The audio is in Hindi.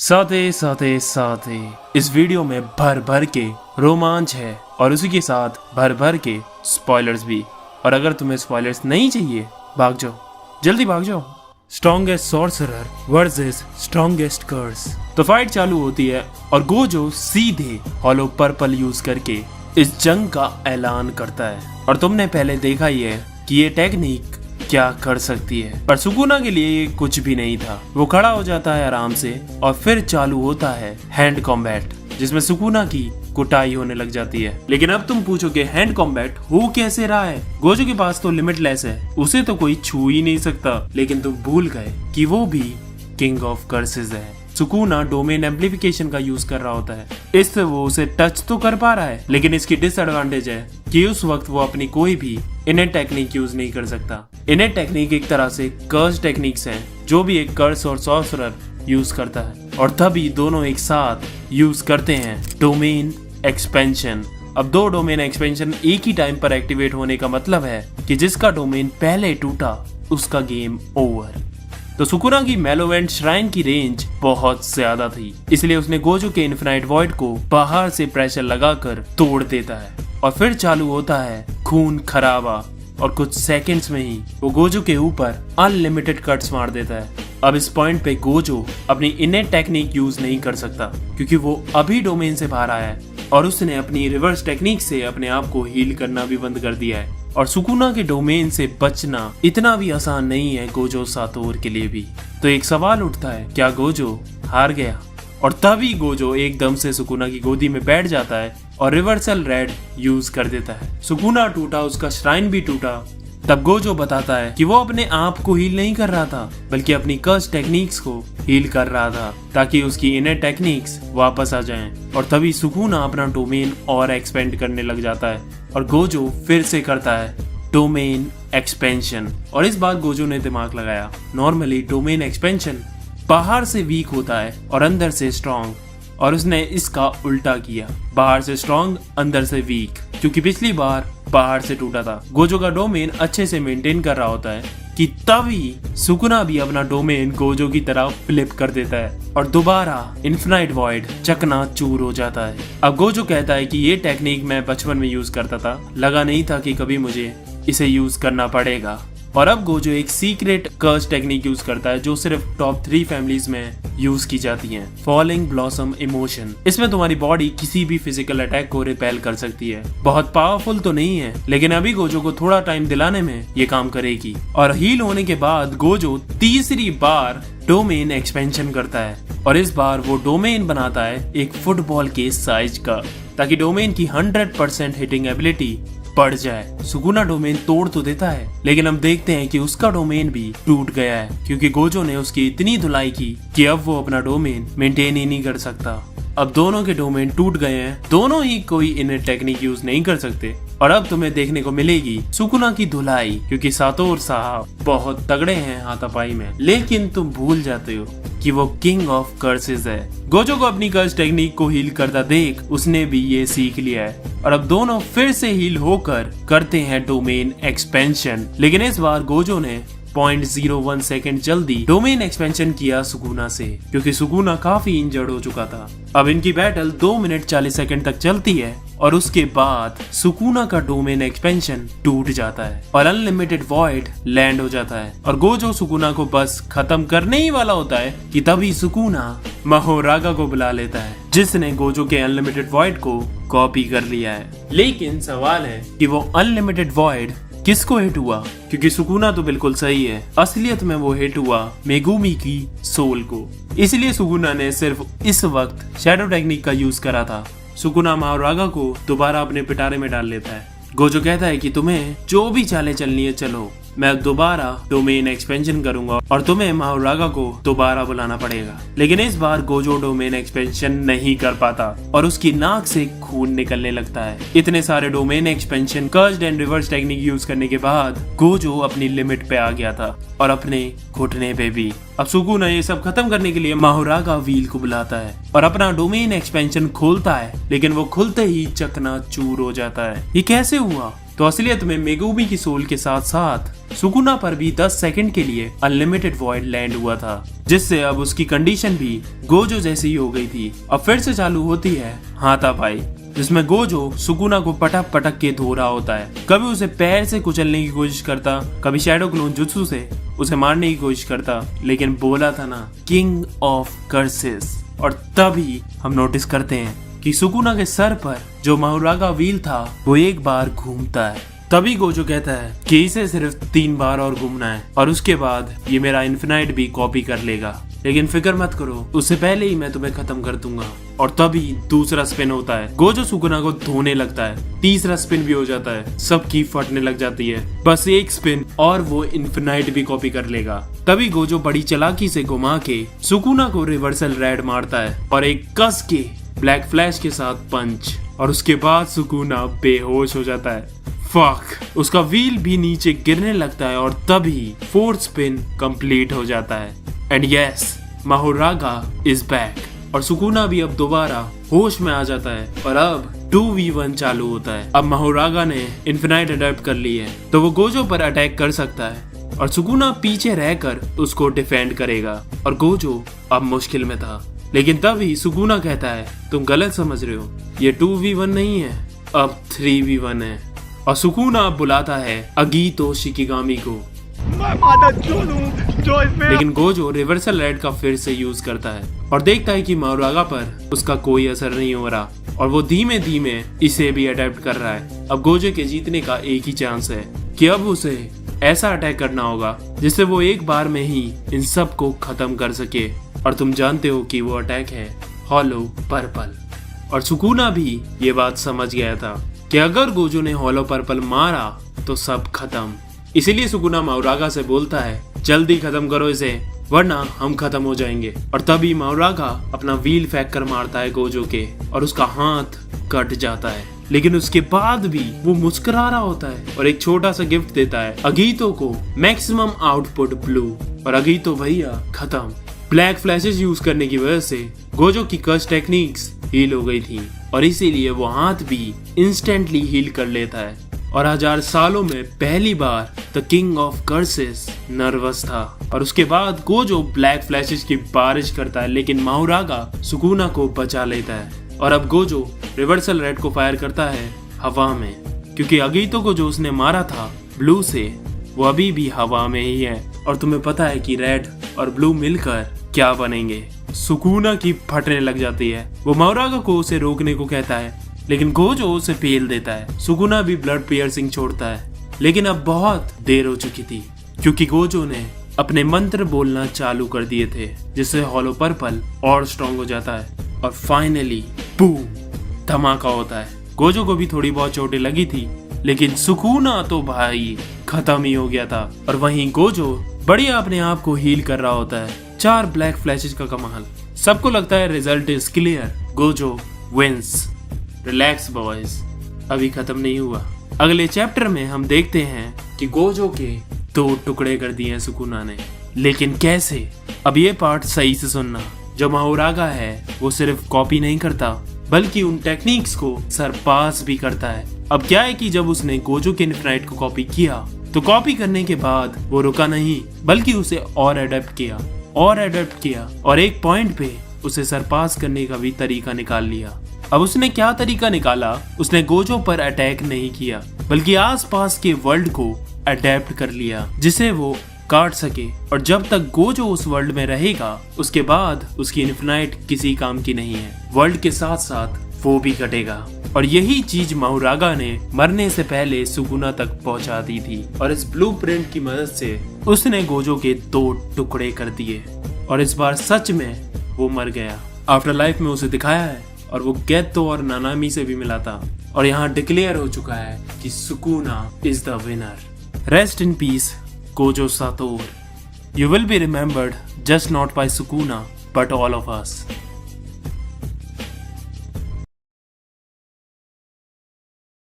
साथे इस वीडियो में भर भर के रोमांच है और उसी के साथ भर भर के स्पॉयलर्स भी। और अगर तुम्हें स्पॉयलर्स नहीं चाहिए, भाग जाओ, जल्दी भाग जाओ। स्ट्रॉन्गेस्ट सॉर्सरर वर्सेस स्ट्रॉन्गेस्ट कर्स। तो फाइट चालू होती है और गोजो सीधे हॉलो पर्पल यूज करके इस जंग का ऐलान करता है। और तुमने पहले देखा ही है कि ये टेक्निक क्या कर सकती है, पर सुकुना के लिए ये कुछ भी नहीं था। वो खड़ा हो जाता है आराम से और फिर चालू होता है हैंड कॉम्बैट, जिसमें सुकुना की कुटाई होने लग जाती है। लेकिन अब तुम पूछोगे हैंड कॉम्बैट हो कैसे रहा है? गोजो के पास तो लिमिटलेस है, उसे तो कोई छू ही नहीं सकता। लेकिन तुम भूल गए कि वो भी किंग ऑफ कर्सेस है। सुकुना डोमेन एम्प्लीफिकेशन का यूज कर रहा होता है, इससे वो उसे टच तो कर पा रहा है, लेकिन इसकी डिसएडवांटेज है कि उस वक्त वो अपनी कोई भी इनेट टेक्निक यूज नहीं कर सकता। इनेट टेक्निक एक तरह से कर्स टेक्निक्स हैं, जो भी एक कर्स और सॉर्सरर यूज करता है, और तभी दोनों एक साथ यूज करते हैं डोमेन एक्सपेंशन। अब दो डोमेन एक्सपेंशन एक ही टाइम पर एक्टिवेट होने का मतलब है कि जिसका डोमेन पहले टूटा उसका गेम ओवर। तो सुकुना की मेलोवेंट श्राइन की रेंज बहुत ज्यादा थी, इसलिए उसने गोजो के इन्फिनाइट वॉइड को बाहर से प्रेशर लगाकर तोड़ देता है और फिर चालू होता है खून खराबा। और कुछ सेकंड्स में ही वो गोजो के ऊपर अनलिमिटेड कट्स मार देता है। अब इस पॉइंट पे गोजो अपनी इनेट टेक्निक यूज नहीं कर सकता, क्योंकि वो अभी डोमेन से बाहर आया है और उसने अपनी रिवर्स टेक्निक से अपने आप को हील करना भी बंद कर दिया है। और सुकुना के डोमेन से बचना इतना भी आसान नहीं है गोजो सातोर के लिए भी। तो एक सवाल उठता है, क्या गोजो हार गया? और तभी गोजो एकदम से सुकुना की गोदी में बैठ जाता है और रिवर्सल रेड यूज कर देता है। सुकुना टूटा, उसका श्राइन भी टूटा। तब गोजो बताता है कि वो अपने आप को हील नहीं कर रहा था, बल्कि अपनी कर्स टेक्निक्स को हील कर रहा था, ताकि उसकी इनर टेक्निक्स वापस आ जाएं। और तभी सुकुना अपना डोमेन और एक्सपेंड करने लग जाता है और गोजो फिर से करता है डोमेन एक्सपेंशन। और इस बार गोजो ने दिमाग लगाया। नॉर्मली डोमेन एक्सपेंशन बाहर से वीक होता है और अंदर से स्ट्रॉन्ग, और उसने इसका उल्टा किया, बाहर से स्ट्रॉन्ग अंदर से वीक। क्योंकि पिछली बार बाहर से टूटा था, गोजो का डोमेन अच्छे से मेंटेन कर रहा होता है कि तभी सुकुना भी अपना डोमेन गोजो की तरह फ्लिप कर देता है और दोबारा इन्फिनाइट वॉइड चकनाचूर हो जाता है। अब गोजो कहता है कि ये टेक्निक मैं बचपन में यूज करता था, लगा नहीं था कि कभी मुझे इसे यूज करना पड़ेगा। और अब गोजो एक सीक्रेट कर्स टेक्निक यूज करता है, जो सिर्फ टॉप 3 फैमिलीज में यूज की जाती हैं। Falling blossom emotion. इसमें तुम्हारी बॉडी किसी भी फिजिकल अटैक को रिपेल कर सकती है। बहुत पावरफुल तो नहीं है, लेकिन अभी गोजो को थोड़ा टाइम दिलाने में ये काम करेगी। और हील होने के बाद गोजो तीसरी बार डोमेन एक्सपेंशन करता है, और इस बार वो डोमेन बनाता है एक फुटबॉल के साइज का, ताकि डोमेन की 100% हिटिंग एबिलिटी बढ़ जाए। सुकुना डोमेन तोड़ तो देता है, लेकिन हम देखते हैं कि उसका डोमेन भी टूट गया है, क्योंकि गोजो ने उसकी इतनी धुलाई की कि अब वो अपना डोमेन मेंटेन ही नहीं कर सकता। अब दोनों के डोमेन टूट गए हैं, दोनों ही कोई इनर टेक्निक यूज नहीं कर सकते। और अब तुम्हें देखने को मिलेगी सुकुना की धुलाई, क्योंकि सातोर साहब बहुत तगड़े हैं हाथापाई में। लेकिन तुम भूल जाते हो कि वो किंग ऑफ कर्सेस है। गोजो को अपनी कर्स टेक्निक को हील करता देख उसने भी ये सीख लिया है, और अब दोनों फिर से हील होकर करते हैं डोमेन एक्सपेंशन। लेकिन इस बार गोजो ने 0.01 सेकंड जल्दी डोमेन एक्सपेंशन किया सुकुना से, क्योंकि सुकुना काफी इंजर्ड हो चुका था। अब इनकी बैटल 2 मिनट 40 सेकंड तक चलती है, और उसके बाद सुकुना का डोमेन एक्सपेंशन टूट जाता है और अनलिमिटेड वॉइड लैंड हो जाता है। और गोजो सुकुना को बस खत्म करने ही वाला होता है कि तभी सुकुना महोरागा को बुला लेता है, जिसने गोजो के अनलिमिटेड वॉइड को कॉपी कर लिया है। लेकिन सवाल है कि वो अनलिमिटेड वॉइड किसको हिट हुआ? क्योंकि सुकुना तो बिल्कुल सही है, असलियत में वो हिट हुआ मेगुमी की सोल को। इसलिए सुकुना ने सिर्फ इस वक्त शैडो टेक्निक का यूज करा था। सुकुना महोरागा को दोबारा अपने पिटारे में डाल लेता है। गोजो कहता है कि तुम्हें जो भी चालें चलनी है चलो, मैं दोबारा डोमेन एक्सपेंशन करूंगा और तुम्हें महोरागा को दोबारा बुलाना पड़ेगा। लेकिन इस बार गोजो डोमेन एक्सपेंशन नहीं कर पाता और उसकी नाक से खून निकलने लगता है। इतने सारे domain expansion, cursed and reverse technique use करने के बाद गोजो अपनी लिमिट पे आ गया था, और अपने घुटने पे भी। अब सुकुना ये सब खत्म करने के लिए महोरागा व्हील को बुलाता है और अपना डोमेन एक्सपेंशन खोलता है, लेकिन वो खुलते ही चकनाचूर हो जाता है। ये कैसे हुआ? तो असलियत में मेगुमी की सोल के साथ साथ सुकुना पर भी 10 सेकंड के लिए अनलिमिटेड वॉइड लैंड हुआ था, जिससे अब उसकी कंडीशन भी गोजो जैसी ही हो गई थी। अब फिर से चालू होती है हाथापाई, जिसमें गोजो सुकुना को पटक पटक के धो रहा होता है। कभी उसे पैर से कुचलने की कोशिश करता, कभी शैडो क्लोन जुत्सु से उसे मारने की कोशिश करता, लेकिन बोला था ना, किंग ऑफ कर्सेस। और तभी हम नोटिस करते हैं कि सुकुना के सर पर जो माहुरागा व्हील था वो एक बार घूमता है। तभी गोजो कहता है कि इसे सिर्फ 3 बार और घूमना है और उसके बाद ये मेरा इन्फिनाइट भी कॉपी कर लेगा, लेकिन फिक्र मत करो, उससे पहले ही मैं तुम्हें खत्म कर दूंगा। और तभी दूसरा स्पिन होता है, गोजो सुकुना को धोने लगता है, तीसरा स्पिन भी हो जाता है, सबकी फटने लग जाती है। बस एक स्पिन और वो इन्फिनाइट भी कॉपी कर लेगा। तभी गोजो बड़ी चालाकी से घुमा के सुकुना को रिवर्सल रेड मारता है और एक कस के ब्लैक फ्लैश के साथ पंच, और उसके बाद सुकुना बेहोश हो जाता है। फक, उसका व्हील भी नीचे गिरने लगता है और तभी 4th स्पिन कंप्लीट हो जाता है। एंड यस, माहुरागा इज बैक और सुकुना भी अब दोबारा होश में आ जाता है और अब 2v1 चालू होता है। अब माहुरागा ने इन्फिनाइट अडॉप्ट कर ली है तो वो गोजो पर अटैक कर सकता है और सुकुना पीछे रहकर उसको डिफेंड करेगा। और गोजो अब मुश्किल में था, लेकिन तभी सुकुना कहता है तुम गलत समझ रहे हो, ये 2v1 नहीं है, अब 3v1 है। और सुकुना अब बुलाता है अगीतो शिकिगामी को, लेकिन गोजो रिवर्सल रेड का फिर से यूज करता है और देखता है कि माहुरागा पर उसका कोई असर नहीं हो रहा और वो धीमे धीमे इसे भी अडेप्ट कर रहा है। अब गोजो के जीतने का एक ही चांस है कि अब उसे ऐसा अटैक करना होगा जिससे वो एक बार में ही इन सब को खत्म कर सके। और तुम जानते हो कि वो अटैक है हॉलो पर्पल। और सुकुना भी ये बात समझ गया था कि अगर गोजो ने हॉलो पर्पल मारा तो सब खत्म। इसीलिए सुकुना माहुरागा से बोलता है जल्दी खत्म करो इसे, वरना हम खत्म हो जाएंगे। और तभी माहुरागा अपना व्हील फेंक कर मारता है गोजो के और उसका हाथ कट जाता है, लेकिन उसके बाद भी वो मुस्कुरा रहा होता है और एक छोटा सा गिफ्ट देता है अगीतो को, मैक्सिमम आउटपुट ब्लू। और अगीतो भैया खत्म। ब्लैक फ्लैशेस यूज करने की वजह से गोजो की कर्स टेक्निक्स हील हो गई थी और इसीलिए वो हाथ भी इंस्टेंटली हील कर लेता है। और 1000 सालों में पहली बार the king of curses nervous था। और उसके बाद गोजो ब्लैक फ्लैशेस की बारिश करता है, लेकिन माहुरागा सुकुना को बचा लेता है। और अब गोजो रिवर्सल रेड को फायर करता है हवा में, क्योंकि अगीतो को जो उसने मारा था ब्लू से वो अभी भी हवा में ही है। और तुम्हें पता है कि रेड और ब्लू मिलकर क्या बनेंगे। सुकुना की फटने लग जाती है। वो माहुरागा को उसे रोकने को कहता है, लेकिन गोजो उसे पेल देता है। सुकुना भी ब्लड पियर्सिंग छोड़ता है, लेकिन अब बहुत देर हो चुकी थी क्योंकि गोजो ने अपने मंत्र बोलना चालू कर दिए थे, जिससे हॉलो पर्पल और स्ट्रॉन्ग हो जाता है। और फाइनली बूम, धमाका होता है। गोजो को भी थोड़ी बहुत चोटें लगी थी, लेकिन सुकुना तो भाई खत्म ही हो गया था। और वहीं गोजो बढ़िया अपने आप को हील कर रहा होता है। 4 ब्लैक फ्लैशेस का कमाल। सबको लगता है result is clear, Gojo wins. Relax boys, अभी खत्म नहीं हुआ। अगले चैप्टर में हम देखते हैं कि गोजो के 2 टुकड़े कर दिए हैं सुकुना ने, लेकिन कैसे? अब ये पार्ट सही से सुनना। जो माहुरागा है वो सिर्फ कॉपी नहीं करता बल्कि उन टेक्निक्स को सरपास भी करता है। अब क्या है कि जब उसने गोजो के इन्फिनाइट को कॉपी किया तो कॉपी करने के बाद वो रुका नहीं, बल्कि उसे और अडेप्ट किया और एक पॉइंट पे उसे सरपास करने का भी तरीका निकाल लिया। अब उसने क्या तरीका निकाला? उसने गोजो पर अटैक नहीं किया बल्कि आसपास के वर्ल्ड को अडेप्ट कर लिया, जिसे वो काट सके। और जब तक गोजो उस वर्ल्ड में रहेगा उसके बाद उसकी इन्फिनाइट किसी काम की नहीं है। वर्ल्ड के साथ साथ वो भी कटेगा। और यही चीज माहुरागा ने मरने से पहले सुकुना तक पहुंचा दी थी और इस ब्लूप्रिंट की मदद से उसने गोजो के 2 टुकड़े कर दिए और इस बार सच में वो मर गया। आफ्टर लाइफ में उसे दिखाया है और वो गेतो और नानामी से भी मिला था और यहाँ डिक्लेयर हो चुका है कि Sukuna is the winner. Rest in peace Gojo Satoru. You will be remembered just not by Sukuna but all of us.